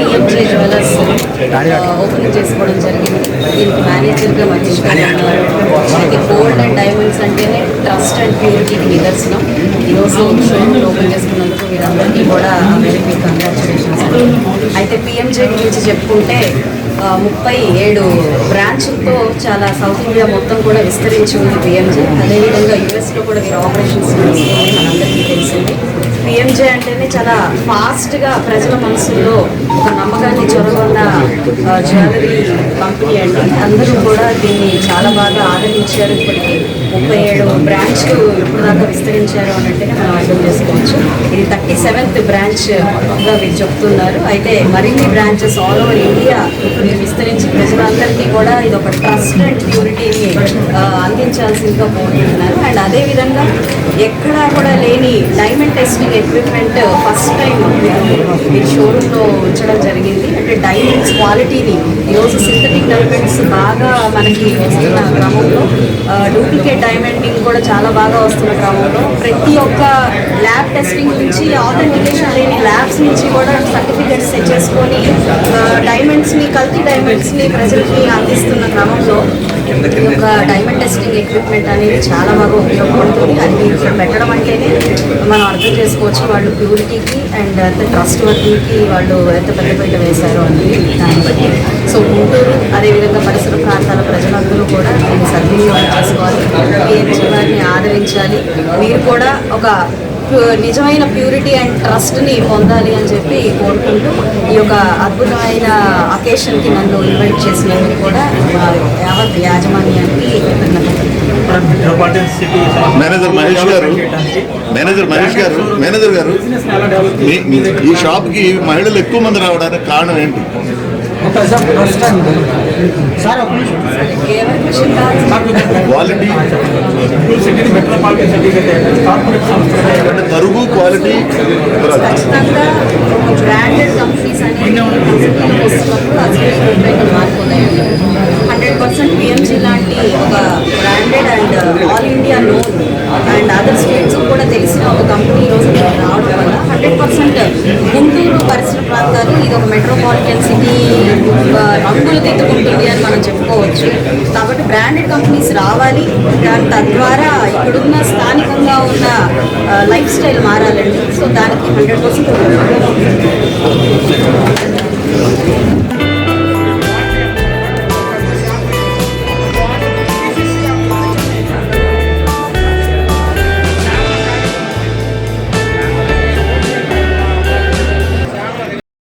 PMJ jewellers opening చేసుకోవడం జరిగింది. దీనికి మేనేజర్గా మంచి మనకి గోల్డ్ అండ్ డైమండ్స్ అంటేనే ట్రస్ట్ అండ్ ప్యూరిటీకి నిదర్శనం. ఈరోజు షోరూమ్ ఓపెన్ చేసుకున్నందుకు వీరందరికీ కూడా వెరీ బిగ్ కంగ్రాచులేషన్స్. అయితే PMJ గురించి చెప్పుకుంటే 37 బ్రాంచ్లతో చాలా సౌత్ ఇండియా మొత్తం కూడా విస్తరించి ఉంది PMJ. అదేవిధంగా యూఎస్లో కూడా వీరు ఆపరేషన్స్ నడుస్తుంది, మనందరికీ తెలిసింది. PMJ అంటేనే చాలా ఫాస్ట్గా ప్రజల మనసుల్లో ఒక నమ్మకాన్ని చొరగొన్న జ్యువెలరీ కంపెనీ అండి. అందరూ కూడా దీన్ని చాలా బాగా ఆదరించారు. ఇప్పటికీ 37 బ్రాంచ్లు ఇప్పటిదాకా విస్తరించారు అన్నట్టుగా మనం అర్థం చేసుకోవచ్చు. ఇది 37th బ్రాంచ్గా వీరు చెప్తున్నారు. అయితే మరిన్ని బ్రాంచెస్ ఆల్ ఓవర్ ఇండియా విస్తరించి ప్రజలందరికీ కూడా ఇది ఒక ట్రస్ట్ అండ్ ప్యూరిటీని అందించాల్సిందిగా కోరుకుంటున్నారు. అండ్ అదేవిధంగా ఎక్కడా కూడా లేని diamond testing equipment first time మీరు షోరూంలో ఉంచడం జరిగింది. అంటే డైమండ్స్ క్వాలిటీని ఈరోజు సింథటిక్ డైమండ్స్ బాగా మనకి వస్తున్న క్రమంలో, డూప్లికేట్ డైమండింగ్ కూడా చాలా బాగా వస్తున్న క్రమంలో ప్రతి ఒక్క ల్యాబ్ టెస్టింగ్ నుంచి ఆథెంటికేషన్ లేని ల్యాబ్స్ నుంచి కూడా సర్టిఫికెట్స్ తెచ్చేసుకొని డైమండ్స్ని, కల్తీ డైమండ్స్ని ప్రజలకి అందిస్తున్న క్రమంలో ఈ యొక్క డైమండ్ టెస్టింగ్ ఎక్విప్మెంట్ అనేది చాలా బాగా ఉపయోగపడుతుంది. అది ఇక్కడ పెట్టడం అంటేనే మనం అర్థం చేసుకోవచ్చు వాళ్ళు ప్యూరిటీకి అండ్ ట్రస్ట్ వర్తీకి వాళ్ళు ఎంత పెద్దపీట వేశారో అనేది దాన్ని బట్టి. సో గుంటూరు అదేవిధంగా పరిసర ప్రాంతాల ప్రజలందరూ కూడా దీన్ని సద్వినియోగం చేసుకోవాలి, PMJ వారిని ఆదరించాలి. మీరు కూడా ఒక నిజమైన ప్యూరిటీ అండ్ ట్రస్ట్ని పొందాలి అని చెప్పి కోరుకుంటూ ఈ యొక్క అద్భుతమైన అకేషన్కి నన్ను ఇన్వైట్ చేసినందుకు కూడా యావత్ యాజమాన్యానికి మేనేజర్ మహేష్ గారు ఈ షాప్కి మహిళలు ఎక్కువ మంది రావడానికి కారణం ఏంటి? క్వాలిటీ, తరుగు క్వాలిటీ ఖచ్చితంగా బ్రాండెడ్ కంపెనీస్ అనేవి మారిపోతాయండి. 100% PMJ లాంటి ఒక branded and all India known and other states కూడా తెలిసిన ఒక కంపెనీ ఈరోజు రావడం వల్ల 100% గుంటూరు పరిసర ప్రాంతాలు ఇది ఒక మెట్రోపాలిటన్ సిటీ రంగులు దిద్దుకుంటుంది అని మనం చెప్పుకోవచ్చు. కాబట్టి బ్రాండెడ్ కంపెనీస్ రావాలి, దాని తద్వారా ఇక్కడున్న స్థానికంగా ఉన్న లైఫ్ స్టైల్ మారాలండి. సో దానికి 100%